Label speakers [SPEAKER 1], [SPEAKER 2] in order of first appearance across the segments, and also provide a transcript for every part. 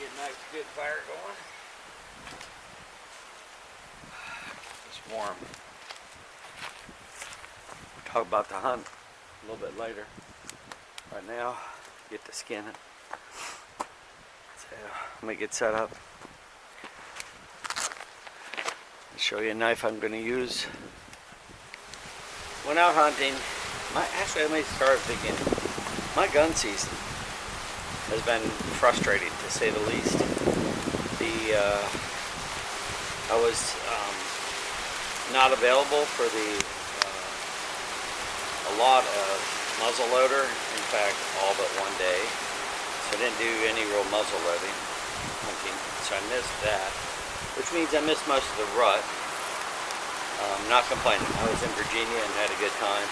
[SPEAKER 1] Get a nice good fire going. It's warm. We'll talk about the hunt a little bit later. Right now, get to skinning. So let me get set up. I'll show you a knife I'm going to use. Went out hunting. Actually, let me start at the beginning. My gun season has been frustrating, to say the least. I was not available for a lot of muzzleloader. In fact, all but one day. So I didn't do any real muzzleloading hunting. So I missed that, which means I missed most of the rut. Not complaining. I was in Virginia and had a good time.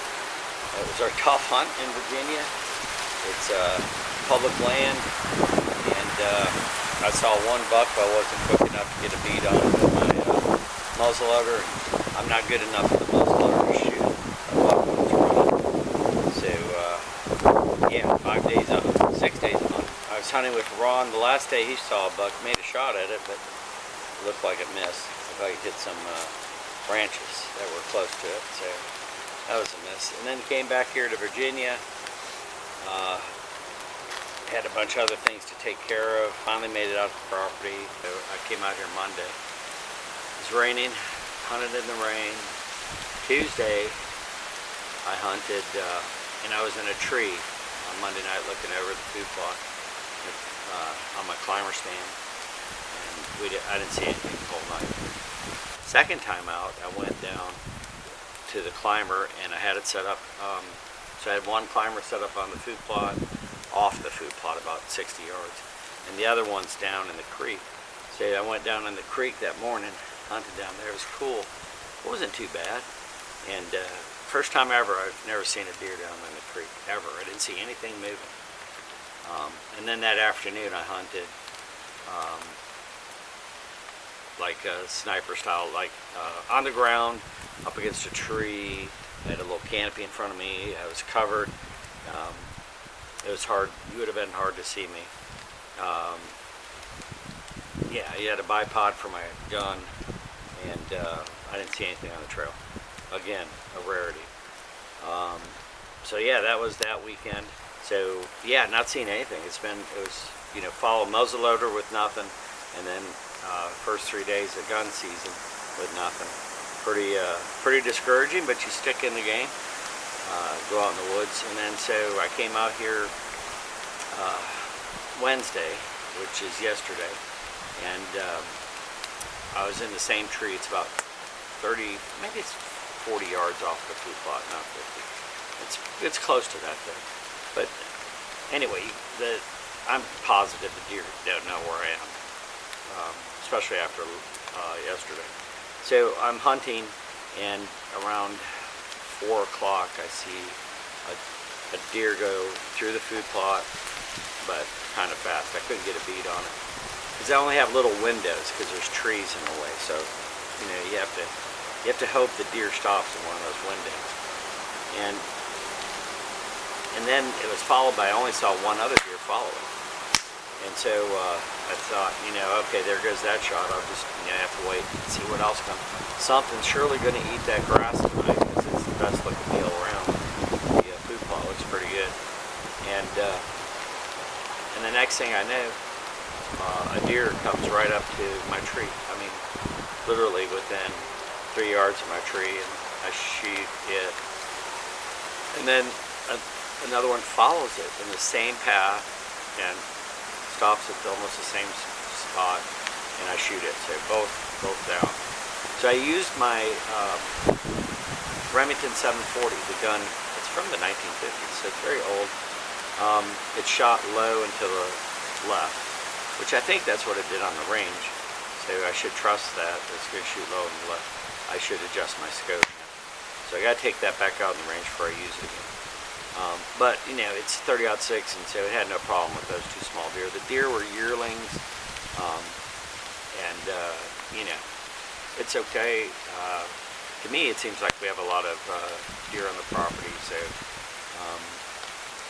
[SPEAKER 1] It was our tough hunt in Virginia. It's public land, and I saw one buck, but I wasn't quick enough to get a bead on with my muzzleloader. I'm not good enough with the muzzleloader to shoot a buck when it's running. So yeah, 5 days up, 6 days on. I was hunting with Ron. The last day he saw a buck, made a shot at it, but it looked like it missed. I thought he hit some branches that were close to it, so that was a miss. And then came back here to Virginia. Had a bunch of other things to take care of. Finally made it out to the property. So I came out here Monday. It was raining, hunted in the rain. Tuesday, I hunted, and I was in a tree on Monday night looking over the food plot on my climber stand. And I didn't see anything the whole night. Second time out, I went down to the climber and I had it set up. So I had one climber set up on the food plot, off the food plot about 60 yards, and the other one's down in the creek. So I went down in the creek that morning, hunted down there. It was cool. It wasn't too bad. And first time ever, I've never seen a deer down in the creek, ever. I didn't see anything moving. And then that afternoon I hunted like a sniper style, like on the ground, up against a tree. I had a little canopy in front of me. I was covered. It was hard. You would have been hard to see me. Yeah, he had a bipod for my gun, and I didn't see anything on the trail. Again, a rarity. So yeah, that was that weekend. So yeah, not seeing anything. It was follow muzzleloader with nothing, and then first 3 days of gun season with nothing. Pretty discouraging, but you stick in the game. Go out in the woods. And then so I came out here Wednesday, which is yesterday, and I was in the same tree. It's about 30, maybe it's 40 yards off the food plot, not 50. It's close to that though. But anyway, I'm positive the deer don't know where I am, especially after yesterday. So I'm hunting, and around 4 o'clock I see a deer go through the food plot, but kind of fast. I couldn't get a bead on it because I only have little windows because there's trees in the way. So you have to hope the deer stops in one of those windows. And then it was followed by, I only saw one other deer following. And so I thought, okay, there goes that shot. I'll just have to wait and see what else comes. Something's surely going to eat that grass tonight because it's the best looking meal around. The food plot looks pretty good. And the next thing I know, a deer comes right up to my tree. I mean, literally within 3 yards of my tree, and I shoot it. And then another one follows it in the same path and stops at almost the same spot, and I shoot it. So both down. So I used my Remington 740, the gun. It's from the 1950s, so it's very old. It's shot low and to the left, which I think that's what it did on the range. So I should trust that. It's going to shoot low and left. I should adjust my scope. So I got to take that back out in the range before I use it again. But it's 30-06, and so it had no problem with those two small deer. The deer were yearlings, and it's okay. To me, it seems like we have a lot of deer on the property, so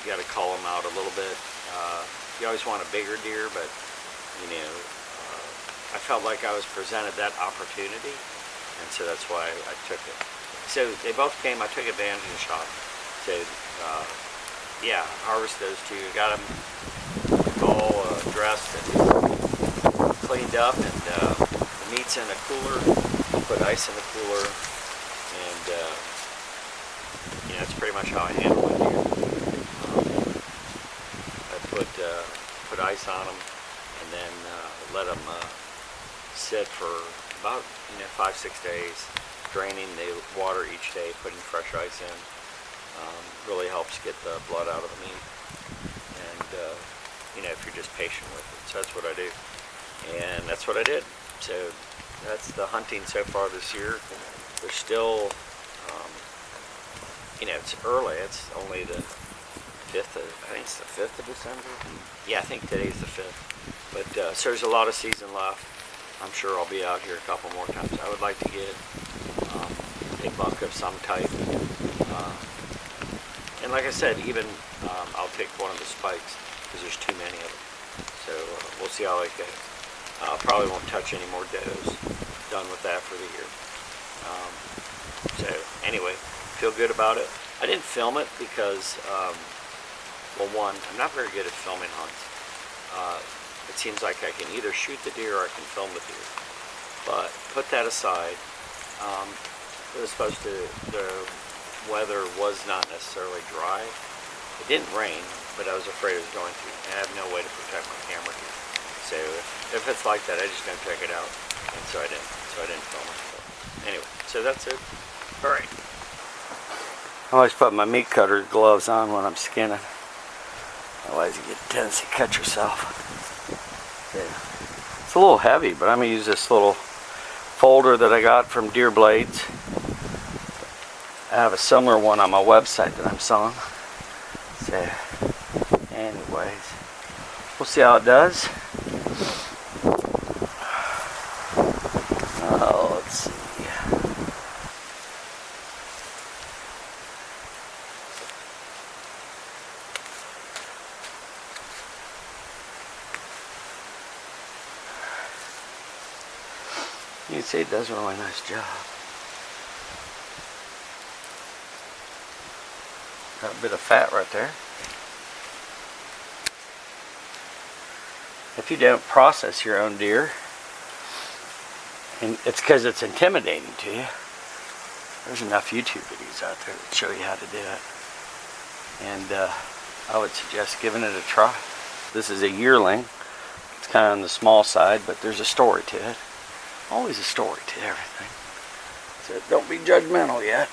[SPEAKER 1] you got to call them out a little bit. You always want a bigger deer, but I felt like I was presented that opportunity, and so that's why I took it. So they both came. I took advantage of the shop. So yeah, harvest those two. Got them all dressed and cleaned up, and the meat's in a cooler. Put ice in the cooler, and that's pretty much how I handle it here. I put ice on them, and then let them sit for about 5-6 days, draining the water each day, putting fresh ice in. Really helps get the blood out of the meat, and if you're just patient with it. So that's what I do, and that's what I did. So that's the hunting so far this year. There's still, it's early. It's only the 5th of, I think it's the 5th of December. Yeah, I think today's the 5th. But so there's a lot of season left. I'm sure I'll be out here a couple more times. I would like to get a buck of some type. And like I said, even I'll take one of the spikes because there's too many of them. So we'll see how it goes. Probably won't touch any more does. Done with that for the year. So anyway, feel good about it. I didn't film it because, well, one, I'm not very good at filming hunts. It seems like I can either shoot the deer or I can film the deer. But put that aside. It was supposed to, the weather was not necessarily dry. It didn't rain, but I was afraid it was going to. And I have no way to protect my camera here. So if it's like that, I just don't check it out. And so I didn't. So I didn't film it. So anyway, so that's it. All right. I always put my meat cutter gloves on when I'm skinning. Otherwise you get a tendency to cut yourself. Yeah. It's a little heavy, but I'm going to use this little folder that I got from Deer Blades. I have a similar one on my website that I'm selling. So, anyways, we'll see how it does. Let's see. You can see it does a really nice job. Got a bit of fat right there. If you don't process your own deer, and it's because it's intimidating to you, there's enough YouTube videos out there that show you how to do it. And I would suggest giving it a try. This is a yearling. It's kind of on the small side, but there's a story to it. Always a story to everything. So don't be judgmental yet.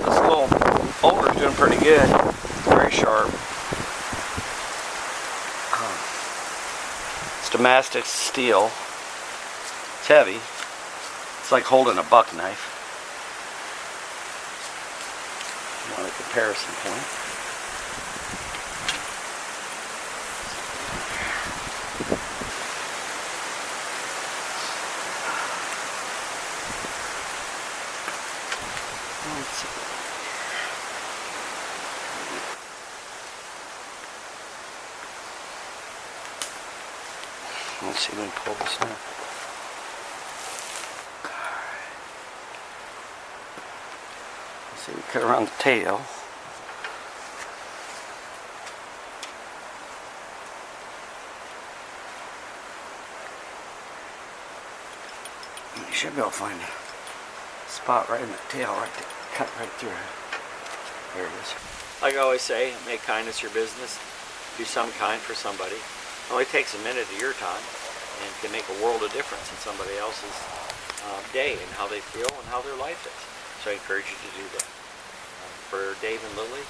[SPEAKER 1] This little boulder's doing pretty good. Very sharp. It's Damascus steel. It's heavy. It's like holding a buck knife. You want a comparison point. Let's see if we can pull this now. Let's see, we cut around the tail. You should be able to find a spot right in the tail, right there. Cut right through it. There it is. Like I always say, make kindness your business. Do some kind for somebody. It only takes a minute of your time and can make a world of difference in somebody else's day and how they feel and how their life is. So I encourage you to do that. For Dave and Lillie,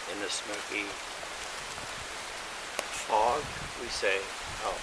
[SPEAKER 1] in the smoky fog, we say, oh.